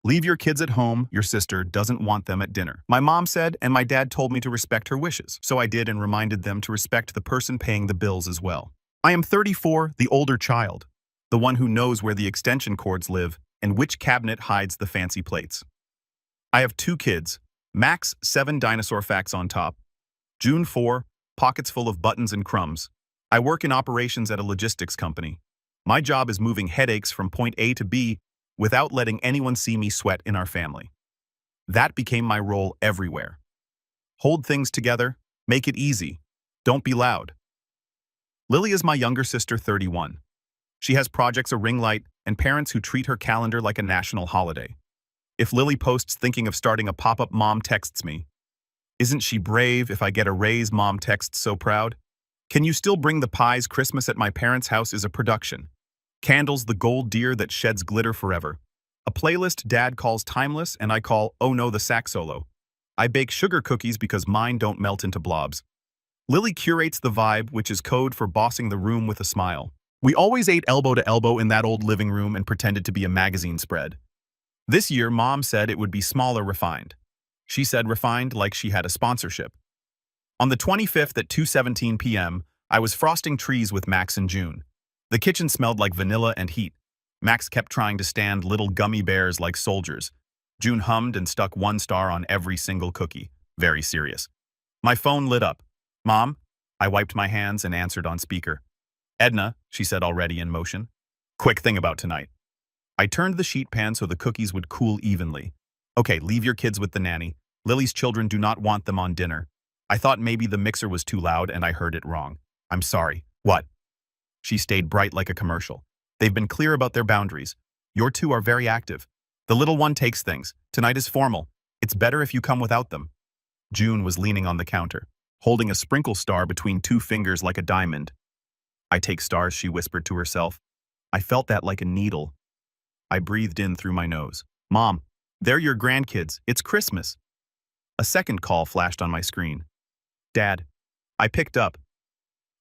Leave your kids at home, your sister doesn't want them at dinner. My mom said, and my dad told me to respect her wishes. So I did and reminded them to respect the person paying the bills as well. I am 34, the older child. The one who knows where the extension cords live and which cabinet hides the fancy plates. I have 2 kids. Max, 7 dinosaur facts on top. June 4, pockets full of buttons and crumbs. I work in operations at a logistics company. My job is moving headaches from point A to B without letting anyone see me sweat in our family. That became my role everywhere. Hold things together, make it easy, don't be loud. Lily is my younger sister, 31. She has projects a ring light and parents who treat her calendar like a national holiday. If Lily posts thinking of starting a pop-up, mom texts me. Isn't she brave? If I get a raise, mom texts so proud. Can you still bring the pies? Christmas at my parents' house is a production. Candles, the gold deer that sheds glitter forever. A playlist dad calls timeless and I call oh no the sax solo. I bake sugar cookies because mine don't melt into blobs. Lily curates the vibe, which is code for bossing the room with a smile. We always ate elbow to elbow in that old living room and pretended to be a magazine spread. This year, mom said it would be smaller, refined. She said refined like she had a sponsorship. On the 25th at 2:17 p.m., I was frosting trees with Max and June. The kitchen smelled like vanilla and heat. Max kept trying to stand little gummy bears like soldiers. June hummed and stuck 1 star on every single cookie. Very serious. My phone lit up. Mom? I wiped my hands and answered on speaker. Edna, she said, already in motion. Quick thing about tonight. I turned the sheet pan so the cookies would cool evenly. Okay, leave your kids with the nanny. Lily's children do not want them on dinner. I thought maybe the mixer was too loud and I heard it wrong. I'm sorry. What? She stayed bright like a commercial. They've been clear about their boundaries. Your 2 are very active. The little one takes things. Tonight is formal. It's better if you come without them. June was leaning on the counter, holding a sprinkle star between 2 fingers like a diamond. I take stars, she whispered to herself. I felt that like a needle. I breathed in through my nose. Mom, they're your grandkids. It's Christmas. A second call flashed on my screen. Dad. I picked up.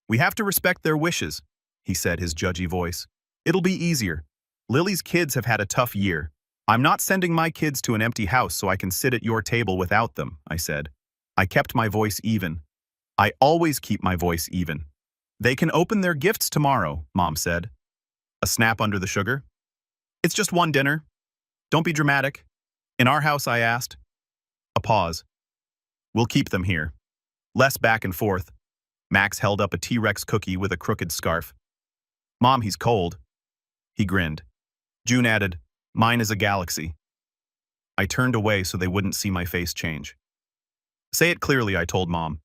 We have to respect their wishes, he said, his judgy voice. It'll be easier. Lily's kids have had a tough year. I'm not sending my kids to an empty house so I can sit at your table without them, I said. I kept my voice even. I always keep my voice even. They can open their gifts tomorrow, Mom said. A snap under the sugar. It's just one dinner. Don't be dramatic. In our house, I asked. A pause. We'll keep them here. Less back and forth. Max held up a T-Rex cookie with a crooked scarf. Mom, he's cold. He grinned. June added, mine is a galaxy. I turned away so they wouldn't see my face change. Say it clearly, I told Mom.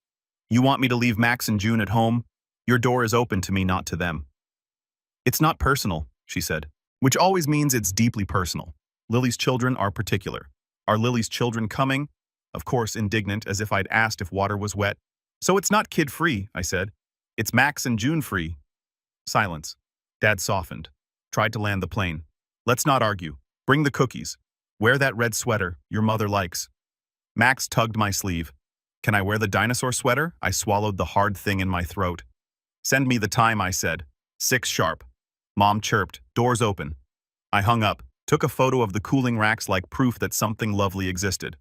You want me to leave Max and June at home? Your door is open to me, not to them. It's not personal, she said, which always means it's deeply personal. Lily's children are particular. Are Lily's children coming? Of course, indignant, as if I'd asked if water was wet. So it's not kid-free, I said. It's Max and June-free. Silence. Dad softened. Tried to land the plane. Let's not argue. Bring the cookies. Wear that red sweater your mother likes. Max tugged my sleeve. Can I wear the dinosaur sweater? I swallowed the hard thing in my throat. Send me the time, I said. 6 sharp. Mom chirped. Doors open. I hung up, took a photo of the cooling racks like proof that something lovely existed.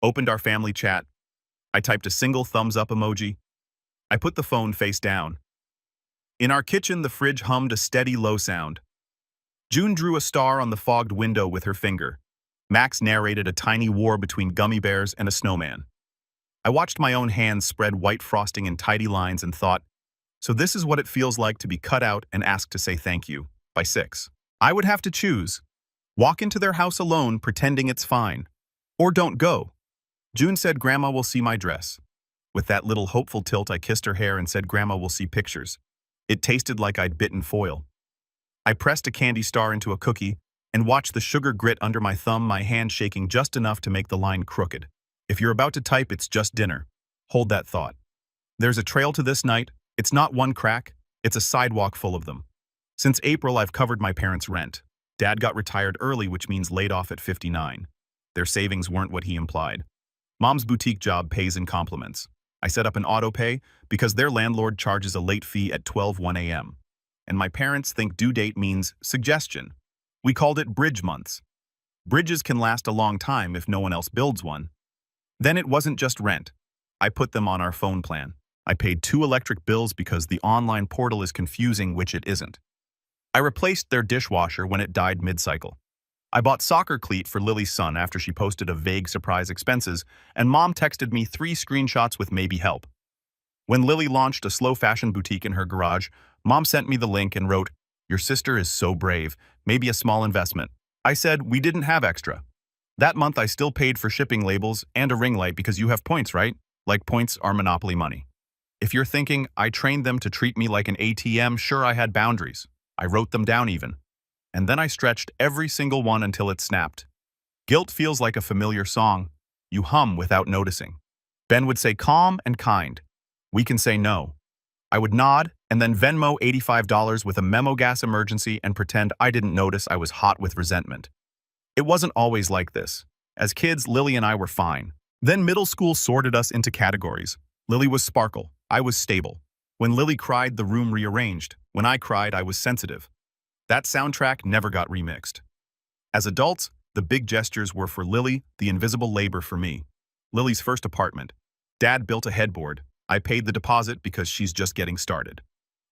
Opened our family chat. I typed a single thumbs up emoji. I put the phone face down. In our kitchen, the fridge hummed a steady low sound. June drew a star on the fogged window with her finger. Max narrated a tiny war between gummy bears and a snowman. I watched my own hands spread white frosting in tidy lines and thought, so this is what it feels like to be cut out and asked to say thank you. By 6. I would have to choose. Walk into their house alone pretending it's fine. Or don't go. June said Grandma will see my dress. With that little hopeful tilt, I kissed her hair and said Grandma will see pictures. It tasted like I'd bitten foil. I pressed a candy star into a cookie and watched the sugar grit under my thumb, my hand shaking just enough to make the line crooked. If you're about to type, it's just dinner. Hold that thought. There's a trail to this night. It's not one crack. It's a sidewalk full of them. Since April, I've covered my parents' rent. Dad got retired early, which means laid off at 59. Their savings weren't what he implied. Mom's boutique job pays in compliments. I set up an auto pay because their landlord charges a late fee at 12:01 a.m. And my parents think due date means suggestion. We called it bridge months. Bridges can last a long time if no one else builds one. Then it wasn't just rent. I put them on our phone plan. I paid 2 electric bills because the online portal is confusing, which it isn't. I replaced their dishwasher when it died mid-cycle. I bought soccer cleat for Lily's son after she posted a vague surprise expenses, and Mom texted me 3 screenshots with maybe help. When Lily launched a slow fashion boutique in her garage, Mom sent me the link and wrote, "Your sister is so brave, maybe a small investment." I said, "We didn't have extra." That month I still paid for shipping labels and a ring light because you have points, right? Like points are monopoly money. If you're thinking, I trained them to treat me like an ATM, sure, I had boundaries. I wrote them down even. And then I stretched every single one until it snapped. Guilt feels like a familiar song. You hum without noticing. Ben would say calm and kind. We can say no. I would nod and then Venmo $85 with a memo gas emergency and pretend I didn't notice I was hot with resentment. It wasn't always like this. As kids, Lily and I were fine. Then middle school sorted us into categories. Lily was sparkle. I was stable. When Lily cried, the room rearranged. When I cried, I was sensitive. That soundtrack never got remixed. As adults, the big gestures were for Lily, the invisible labor for me. Lily's first apartment. Dad built a headboard. I paid the deposit because she's just getting started.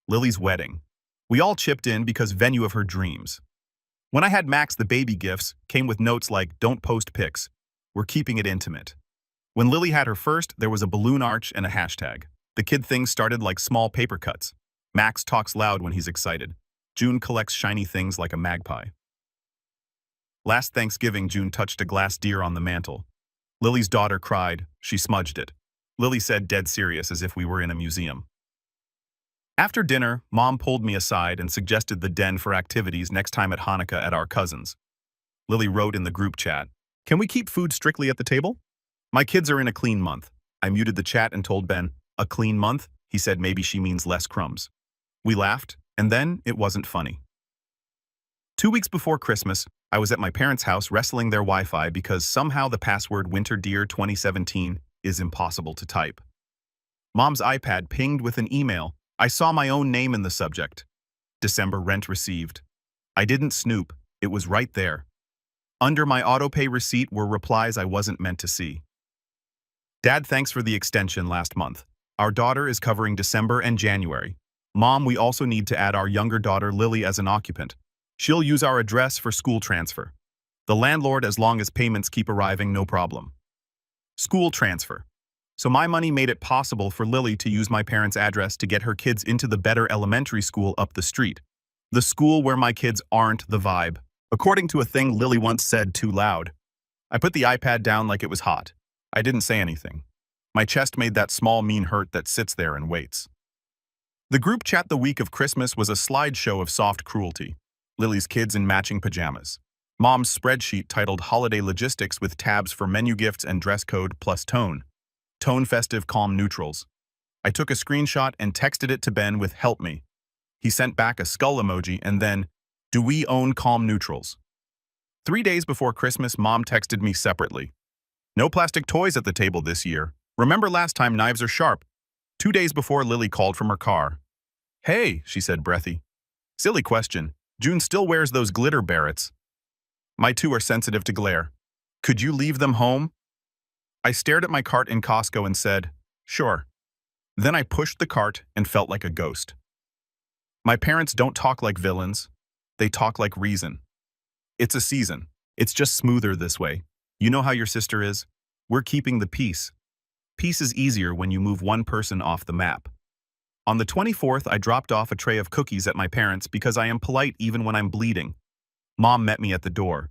Lily's wedding. We all chipped in because venue of her dreams. When I had Max, the baby gifts came with notes like, "Don't post pics. We're keeping it intimate." When Lily had her first, there was a balloon arch and a hashtag. The kid things started like small paper cuts. Max talks loud when he's excited. June collects shiny things like a magpie. Last Thanksgiving, June touched a glass deer on the mantle. Lily's daughter cried. She smudged it. Lily said dead serious as if we were in a museum. After dinner, Mom pulled me aside and suggested the den for activities next time at Hanukkah at our cousins. Lily wrote in the group chat, "Can we keep food strictly at the table?" My kids are in a clean month. I muted the chat and told Ben, "A clean month?" He said maybe she means less crumbs. We laughed, and then it wasn't funny. 2 weeks before Christmas, I was at my parents' house wrestling their Wi-Fi because somehow the password Winter Deer 2017 is impossible to type. Mom's iPad pinged with an email. I saw my own name in the subject. December rent received. I didn't snoop, it was right there. Under my autopay receipt were replies I wasn't meant to see. Dad, thanks for the extension last month. Our daughter is covering December and January. Mom, we also need to add our younger daughter Lily as an occupant. She'll use our address for school transfer. The landlord, as long as payments keep arriving, no problem. School transfer. So my money made it possible for Lily to use my parents' address to get her kids into the better elementary school up the street. The school where my kids aren't the vibe. According to a thing Lily once said too loud. I put the iPad down like it was hot. I didn't say anything. My chest made that small mean hurt that sits there and waits. The group chat the week of Christmas was a slideshow of soft cruelty. Lily's kids in matching pajamas. Mom's spreadsheet titled Holiday Logistics with tabs for menu gifts and dress code plus tone. Tone festive, calm neutrals. I took a screenshot and texted it to Ben with "help me." He sent back a skull emoji and then, "Do we own calm neutrals?" 3 days before Christmas, Mom texted me separately. "No plastic toys at the table this year. Remember last time, knives are sharp." 2 days before, Lily called from her car. "Hey," she said breathy. "Silly question. June still wears those glitter barrettes." My two are sensitive to glare. "Could you leave them home?" I stared at my cart in Costco and said, "Sure." Then I pushed the cart and felt like a ghost. My parents don't talk like villains. They talk like reason. It's a season. It's just smoother this way. You know how your sister is? We're keeping the peace. Peace is easier when you move one person off the map. On the 24th, I dropped off a tray of cookies at my parents' because I am polite even when I'm bleeding. Mom met me at the door.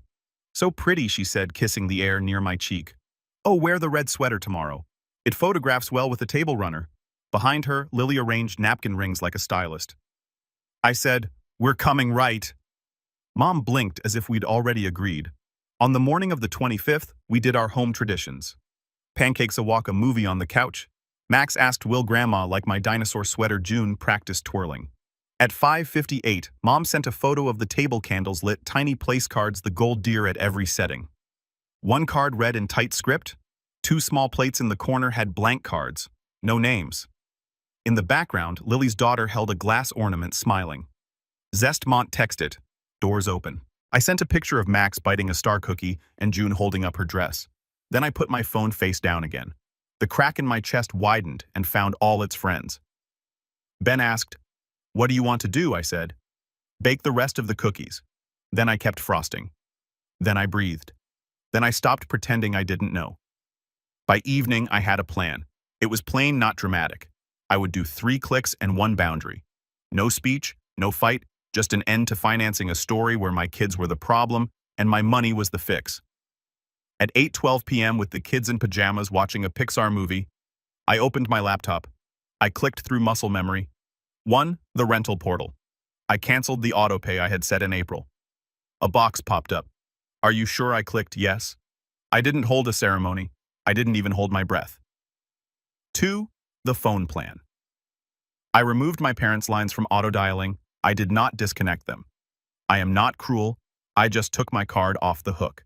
"So pretty," she said, kissing the air near my cheek. "Oh, wear the red sweater tomorrow. It photographs well with the table runner." Behind her, Lily arranged napkin rings like a stylist. I said, "We're coming right." Mom blinked as if we'd already agreed. On the morning of the 25th, we did our home traditions. Pancakes a walk, a movie on the couch. Max asked will Grandma like my dinosaur sweater. June practiced twirling. At 5:58, Mom sent a photo of the table candles lit, tiny place cards, the gold deer at every setting. One card read in tight script. 2 small plates in the corner had blank cards, no names. In the background, Lily's daughter held a glass ornament smiling. Zestmont texted, "Doors open." I sent a picture of Max biting a star cookie and June holding up her dress. Then I put my phone face down again. The crack in my chest widened and found all its friends. Ben asked, "What do you want to do?" I said. "Bake the rest of the cookies." Then I kept frosting. Then I breathed. Then I stopped pretending I didn't know. By evening, I had a plan. It was plain, not dramatic. I would do 3 clicks and 1 boundary. No speech, no fight, just an end to financing a story where my kids were the problem and my money was the fix. At 8:12 p.m. with the kids in pajamas watching a Pixar movie, I opened my laptop. I clicked through muscle memory. 1. The rental portal. I canceled the autopay I had set in April. A box popped up. Are you sure? I clicked yes. I didn't hold a ceremony. I didn't even hold my breath. 2. The phone plan. I removed my parents' lines from auto-dialing. I did not disconnect them. I am not cruel. I just took my card off the hook.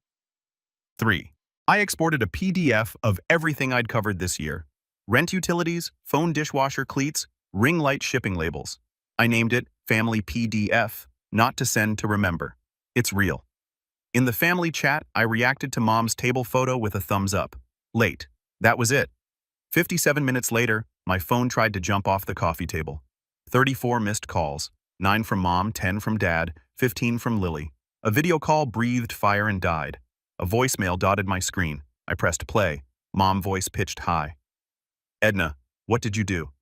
3. I exported a PDF of everything I'd covered this year. Rent utilities, phone dishwasher cleats, ring light shipping labels. I named it Family PDF, not to send to remember. It's real. In the family chat, I reacted to Mom's table photo with a thumbs up. Late. That was it. 57 minutes later, my phone tried to jump off the coffee table. 34 missed calls. 9 from Mom, 10 from Dad, 15 from Lily. A video call breathed fire and died. A voicemail dotted my screen. I pressed play. Mom voice pitched high. "Edna, what did you do?"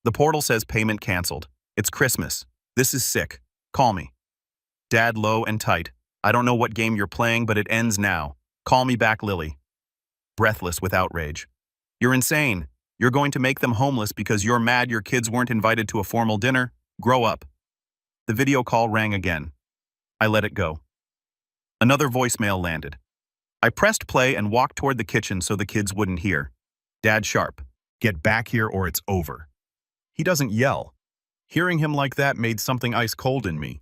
"The portal says payment canceled. It's Christmas. This is sick. Call me." Dad low and tight. "I don't know what game you're playing, but it ends now. Call me back, Lily." Breathless with outrage. "You're insane. You're going to make them homeless because you're mad your kids weren't invited to a formal dinner? Grow up." The video call rang again. I let it go. Another voicemail landed. I pressed play and walked toward the kitchen so the kids wouldn't hear. Dad sharp. "Get back here or it's over." He doesn't yell. Hearing him like that made something ice cold in me.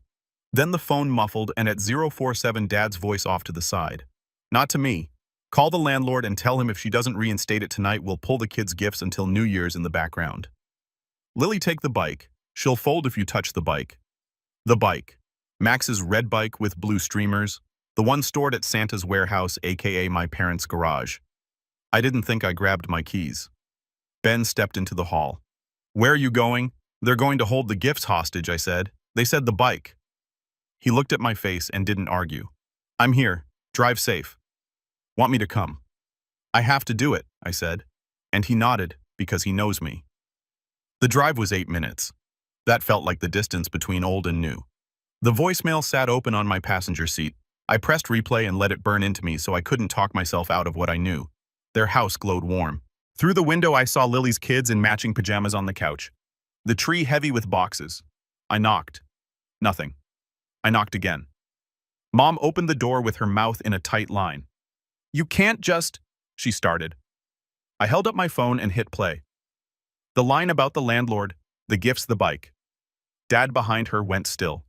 Then the phone muffled and at 047 Dad's voice off to the side. "Not to me. Call the landlord and tell him if she doesn't reinstate it tonight, we'll pull the kids' gifts until New Year's in the background. Lily, take the bike. She'll fold if you touch the bike." The bike. Max's red bike with blue streamers. The one stored at Santa's warehouse, aka my parents' garage. I didn't think I grabbed my keys. Ben stepped into the hall. "Where are you going?" "They're going to hold the gifts hostage," I said. "They said the bike." He looked at my face and didn't argue. "I'm here. Drive safe." "Want me to come?" "I have to do it," I said. And he nodded, because he knows me. The drive was 8 minutes. That felt like the distance between old and new. The voicemail sat open on my passenger seat. I pressed replay and let it burn into me so I couldn't talk myself out of what I knew. Their house glowed warm. Through the window I saw Lily's kids in matching pajamas on the couch. The tree heavy with boxes. I knocked. Nothing. I knocked again. Mom opened the door with her mouth in a tight line. "You can't just," she started. I held up my phone and hit play. The line about the landlord, the gifts, the bike. Dad behind her went still.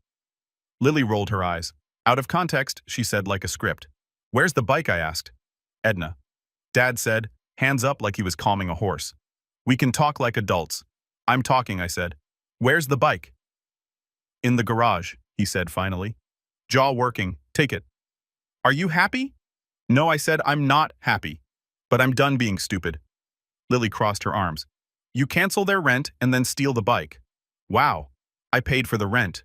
Lily rolled her eyes. Out of context, she said like a script. "Where's the bike?" I asked. "Edna." Dad said, hands up like he was calming a horse. "We can talk like adults." "I'm talking," I said. "Where's the bike?" "In the garage," he said finally. Jaw working. "Take it." "Are you happy?" "No," I said, "I'm not happy. But I'm done being stupid." Lily crossed her arms. "You cancel their rent and then steal the bike." "Wow. I paid for the rent."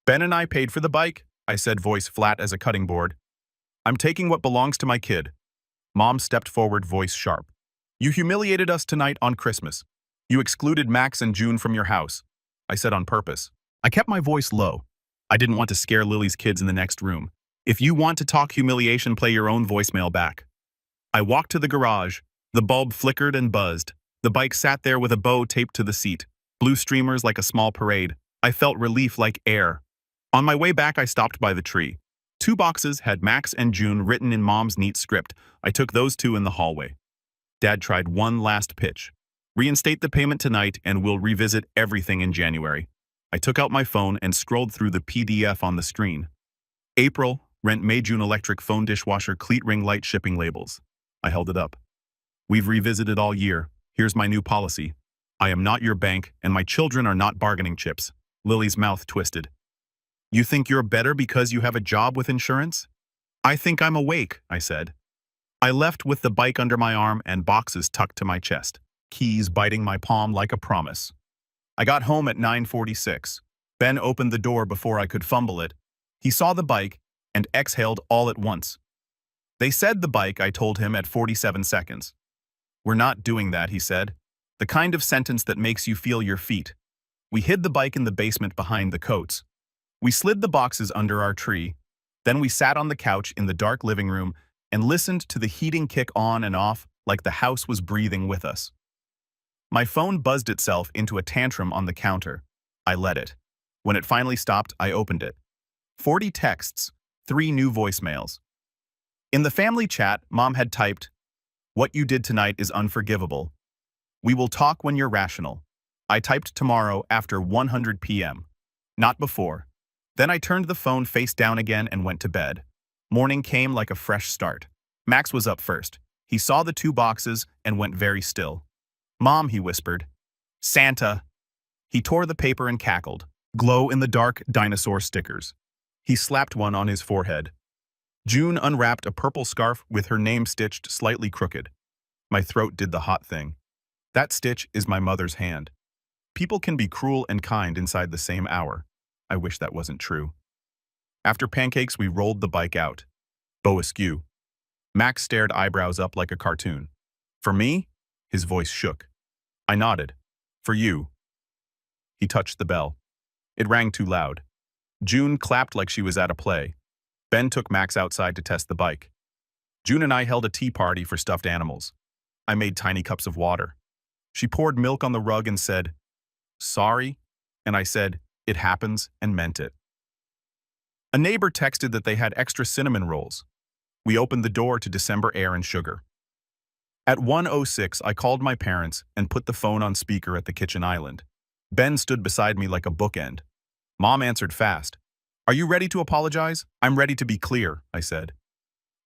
"Ben and I paid for the bike," I said, voice flat as a cutting board. "I'm taking what belongs to my kid." Mom stepped forward, voice sharp. "You humiliated us tonight on Christmas. You excluded Max and June from your house." I said on purpose. I kept my voice low. I didn't want to scare Lily's kids in the next room. If you want to talk humiliation, play your own voicemail back. I walked to the garage. The bulb flickered and buzzed. The bike sat there with a bow taped to the seat. Blue streamers like a small parade. I felt relief like air. On my way back, I stopped by the tree. 2 boxes had Max and June written in Mom's neat script. I took those 2 in the hallway. Dad tried one last pitch. "Reinstate the payment tonight and we'll revisit everything in January." I took out my phone and scrolled through the PDF on the screen. April, rent May, June, electric phone dishwasher, cleat, ring light, shipping labels. I held it up. "We've revisited all year. Here's my new policy. I am not your bank and my children are not bargaining chips." Lily's mouth twisted. You think you're better because you have a job with insurance? I think I'm awake, I said. I left with the bike under my arm and boxes tucked to my chest, keys biting my palm like a promise. I got home at 9:46. Ben opened the door before I could fumble it. He saw the bike and exhaled all at once. They said the bike, I told him at 47 seconds. We're not doing that, he said. The kind of sentence that makes you feel your feet. We hid the bike in the basement behind the coats. We slid the boxes under our tree. Then we sat on the couch in the dark living room and listened to the heating kick on and off like the house was breathing with us. My phone buzzed itself into a tantrum on the counter. I let it. When it finally stopped, I opened it. 40 texts, 3 new voicemails. In the family chat, Mom had typed, "What you did tonight is unforgivable. We will talk when you're rational." I typed tomorrow after 100 p.m. Not before. Then I turned the phone face down again and went to bed. Morning came like a fresh start. Max was up first. He saw the 2 boxes and went very still. "Mom," he whispered. "Santa." He tore the paper and cackled. Glow-in-the-dark dinosaur stickers. He slapped one on his forehead. June unwrapped a purple scarf with her name stitched slightly crooked. My throat did the hot thing. That stitch is my mother's hand. People can be cruel and kind inside the same hour. I wish that wasn't true. After pancakes, we rolled the bike out. Bow askew. Max stared eyebrows up like a cartoon. "For me?" His voice shook. I nodded. "For you." He touched the bell. It rang too loud. June clapped like she was at a play. Ben took Max outside to test the bike. June and I held a tea party for stuffed animals. I made tiny cups of water. She poured milk on the rug and said, "Sorry?" And I said, "It happens," and meant it. A neighbor texted that they had extra cinnamon rolls. We opened the door to December air and sugar. At 1:06, I called my parents and put the phone on speaker at the kitchen island. Ben stood beside me like a bookend. Mom answered fast. "Are you ready to apologize?" "I'm ready to be clear," I said.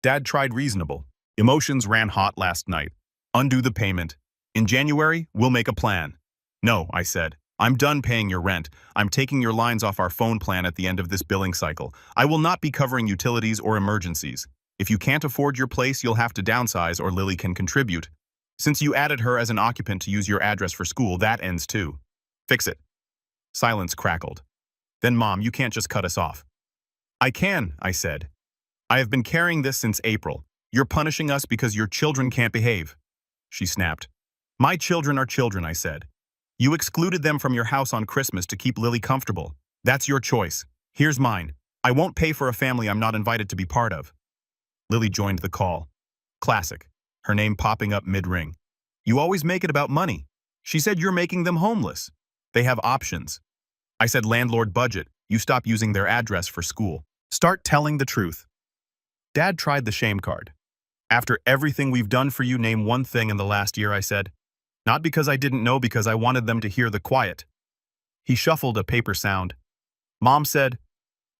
Dad tried reasonable. Emotions ran hot last night. "Undo the payment. In January, we'll make a plan." "No," I said. "I'm done paying your rent. I'm taking your lines off our phone plan at the end of this billing cycle. I will not be covering utilities or emergencies. If you can't afford your place, you'll have to downsize or Lily can contribute. Since you added her as an occupant to use your address for school, that ends too. Fix it." Silence crackled. "Then Mom, you can't just cut us off." "I can," I said. "I have been carrying this since April. You're punishing us because your children can't behave." She snapped. "My children are children," I said. "You excluded them from your house on Christmas to keep Lily comfortable. That's your choice. Here's mine. I won't pay for a family I'm not invited to be part of." Lily joined the call. Classic. Her name popping up mid-ring. "You always make it about money." She said you're making them homeless. "They have options." I said landlord budget. You stop using their address for school. Start telling the truth. Dad tried the shame card. "After everything we've done for you, name one thing in the last year," I said. Not because I didn't know, because I wanted them to hear the quiet. He shuffled a paper sound. Mom said,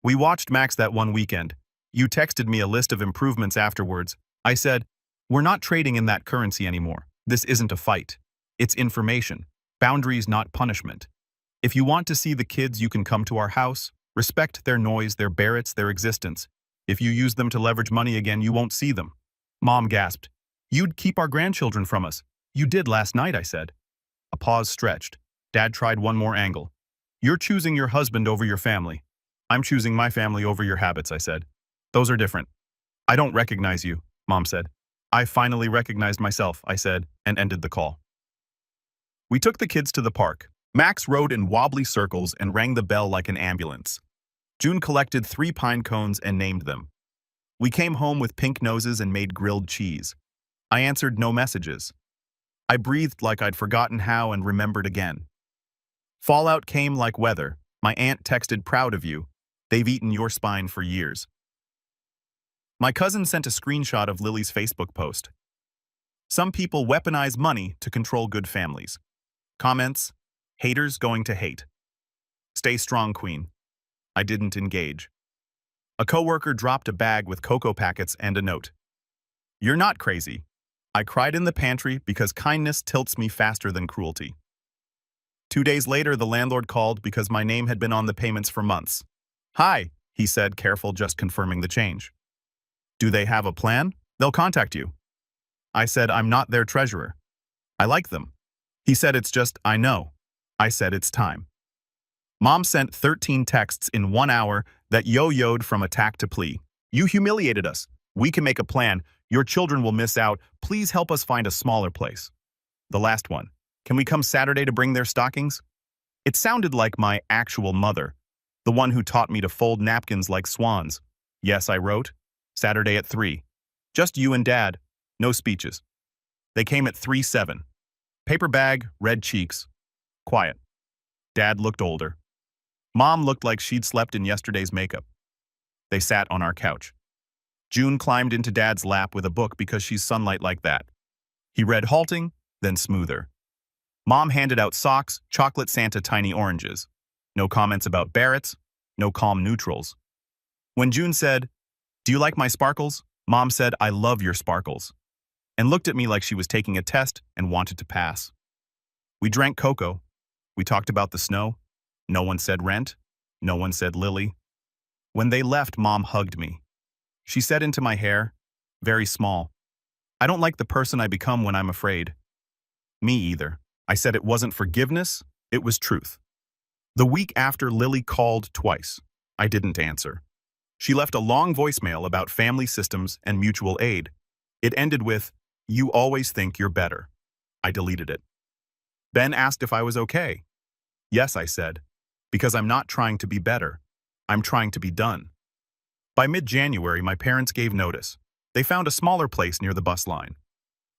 "We watched Max that one weekend. You texted me a list of improvements afterwards." I said, "We're not trading in that currency anymore. This isn't a fight. It's information. Boundaries, not punishment. If you want to see the kids, you can come to our house. Respect their noise, their Barretts, their existence. If you use them to leverage money again, you won't see them." Mom gasped. "You'd keep our grandchildren from us." "You did last night," I said. A pause stretched. Dad tried one more angle. "You're choosing your husband over your family. I'm choosing my family over your habits," I said. "Those are different." "I don't recognize you," Mom said. "I finally recognized myself," I said, and ended the call. We took the kids to the park. Max rode in wobbly circles and rang the bell like an ambulance. June collected 3 pine cones and named them. We came home with pink noses and made grilled cheese. I answered no messages. I breathed like I'd forgotten how and remembered again. Fallout came like weather. My aunt texted, "Proud of you. They've eaten your spine for years." My cousin sent a screenshot of Lily's Facebook post. "Some people weaponize money to control good families." Comments: "Haters going to hate. Stay strong, Queen." I didn't engage. A coworker dropped a bag with cocoa packets and a note. "You're not crazy." I cried in the pantry because kindness tilts me faster than cruelty. 2 days later, the landlord called because my name had been on the payments for months. Hi, he said, careful, just confirming the change. Do they have a plan? They'll contact you. I said, I'm not their treasurer. I like them. He said, it's just, I know. I said, it's time. Mom sent 13 texts in 1 hour that yo-yoed from attack to plea. You humiliated us. We can make a plan. Your children will miss out. Please help us find a smaller place. The last one. Can we come Saturday to bring their stockings? It sounded like my actual mother, the one who taught me to fold napkins like swans. Yes, I wrote. Saturday at 3. Just you and Dad. No speeches. They came at 3:07. Paper bag, red cheeks. Quiet. Dad looked older. Mom looked like she'd slept in yesterday's makeup. They sat on our couch. June climbed into Dad's lap with a book because she's sunlight like that. He read halting, then smoother. Mom handed out socks, chocolate Santa tiny oranges. No comments about Barrett's, no calm neutrals. When June said, "Do you like my sparkles?" Mom said, "I love your sparkles," and looked at me like she was taking a test and wanted to pass. We drank cocoa. We talked about the snow. No one said rent. No one said Lily. When they left, Mom hugged me. She said into my hair, very small, "I don't like the person I become when I'm afraid." Me either. I said it wasn't forgiveness, it was truth. The week after, Lily called twice. I didn't answer. She left a long voicemail about family systems and mutual aid. It ended with, "You always think you're better." I deleted it. Ben asked if I was okay. Yes, I said, because I'm not trying to be better. I'm trying to be done. By mid-January, my parents gave notice. They found a smaller place near the bus line.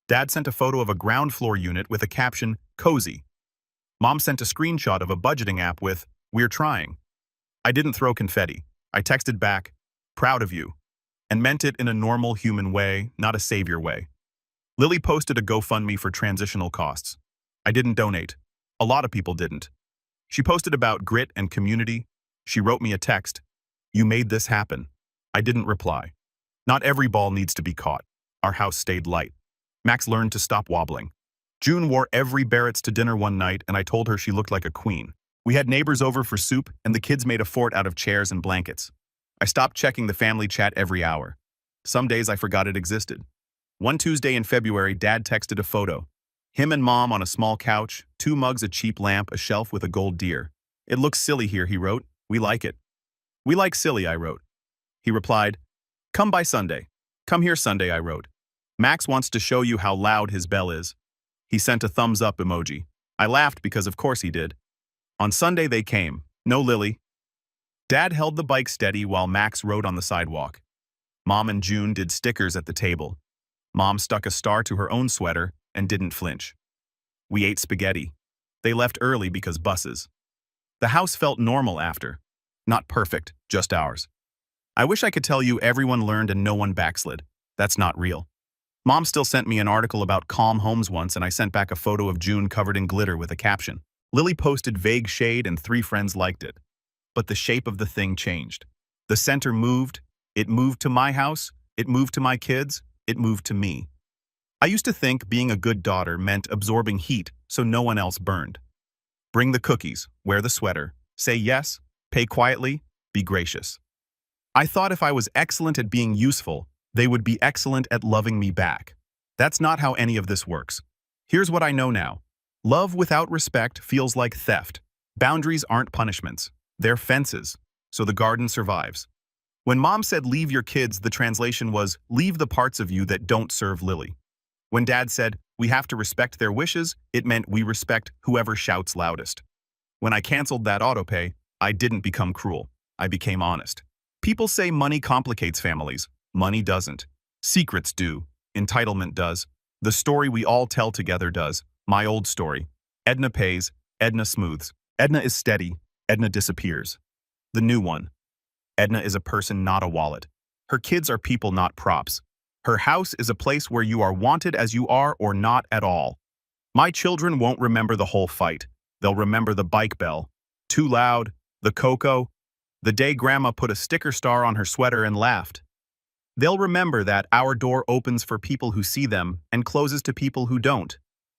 Dad sent a photo of a ground floor unit with a caption, "Cozy." Mom sent a screenshot of a budgeting app with, "We're trying." I didn't throw confetti. I texted back, "Proud of you," and meant it in a normal human way, not a savior way. Lily posted a GoFundMe for transitional costs. I didn't donate. A lot of people didn't. She posted about grit and community. She wrote me a text, "You made this happen." I didn't reply. Not every ball needs to be caught. Our house stayed light. Max learned to stop wobbling. June wore every Barrett's to dinner one night, and I told her she looked like a queen. We had neighbors over for soup, and the kids made a fort out of chairs and blankets. I stopped checking the family chat every hour. Some days I forgot it existed. One Tuesday in February, Dad texted a photo. Him and Mom on a small couch, 2 mugs, a cheap lamp, a shelf with a gold deer. "It looks silly here," he wrote. "We like it." "We like silly," I wrote. He replied, "Come by Sunday." "Come here Sunday," I wrote. "Max wants to show you how loud his bell is." He sent a thumbs up emoji. I laughed because of course he did. On Sunday they came. No Lily. Dad held the bike steady while Max rode on the sidewalk. Mom and June did stickers at the table. Mom stuck a star to her own sweater and didn't flinch. We ate spaghetti. They left early because buses. The house felt normal after. Not perfect, just ours. I wish I could tell you everyone learned and no one backslid. That's not real. Mom still sent me an article about calm homes once, and I sent back a photo of June covered in glitter with a caption. Lily posted vague shade and 3 friends liked it. But the shape of the thing changed. The center moved. It moved to my house. It moved to my kids. It moved to me. I used to think being a good daughter meant absorbing heat so no one else burned. Bring the cookies, wear the sweater, say yes, pay quietly, be gracious. I thought if I was excellent at being useful, they would be excellent at loving me back. That's not how any of this works. Here's what I know now. Love without respect feels like theft. Boundaries aren't punishments. They're fences, so the garden survives. When Mom said leave your kids, the translation was leave the parts of you that don't serve Lily. When Dad said we have to respect their wishes, it meant we respect whoever shouts loudest. When I canceled that autopay, I didn't become cruel. I became honest. People say money complicates families. Money doesn't. Secrets do. Entitlement does. The story we all tell together does. My old story. Edna pays, Edna smooths. Edna is steady, Edna disappears. The new one. Edna is a person, not a wallet. Her kids are people, not props. Her house is a place where you are wanted as you are or not at all. My children won't remember the whole fight. They'll remember the bike bell. Too loud, the cocoa, the day Grandma put a sticker star on her sweater and laughed. They'll remember that our door opens for people who see them and closes to people who don't,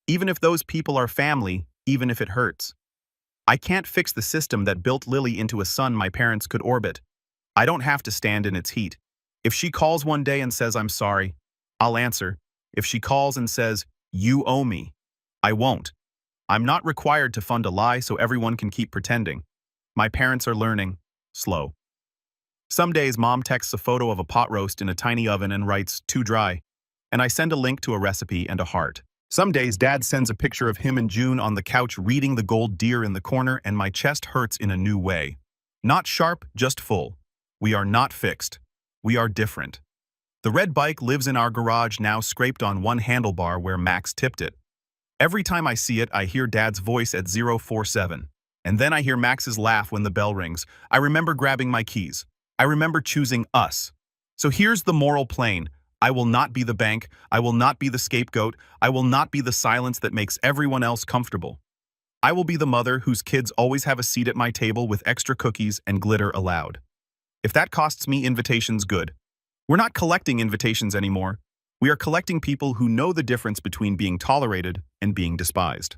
even if those people are family, even if it hurts. I can't fix the system that built Lily into a sun my parents could orbit. I don't have to stand in its heat. If she calls one day and says I'm sorry, I'll answer. If she calls and says, you owe me, I won't. I'm not required to fund a lie so everyone can keep pretending. My parents are learning. Slow. Some days mom texts a photo of a pot roast in a tiny oven and writes, too dry, and I send a link to a recipe and a heart. Some days dad sends a picture of him and June on the couch reading The Gold Deer in the corner and my chest hurts in a new way. Not sharp, just full. We are not fixed. We are different. The red bike lives in our garage now scraped on one handlebar where Max tipped it. Every time I see it, I hear Dad's voice at 047. And then I hear Max's laugh when the bell rings. I remember grabbing my keys. I remember choosing us. So here's the moral plane. I will not be the bank. I will not be the scapegoat. I will not be the silence that makes everyone else comfortable. I will be the mother whose kids always have a seat at my table with extra cookies and glitter allowed. If that costs me invitations, good. We're not collecting invitations anymore. We are collecting people who know the difference between being tolerated and being despised.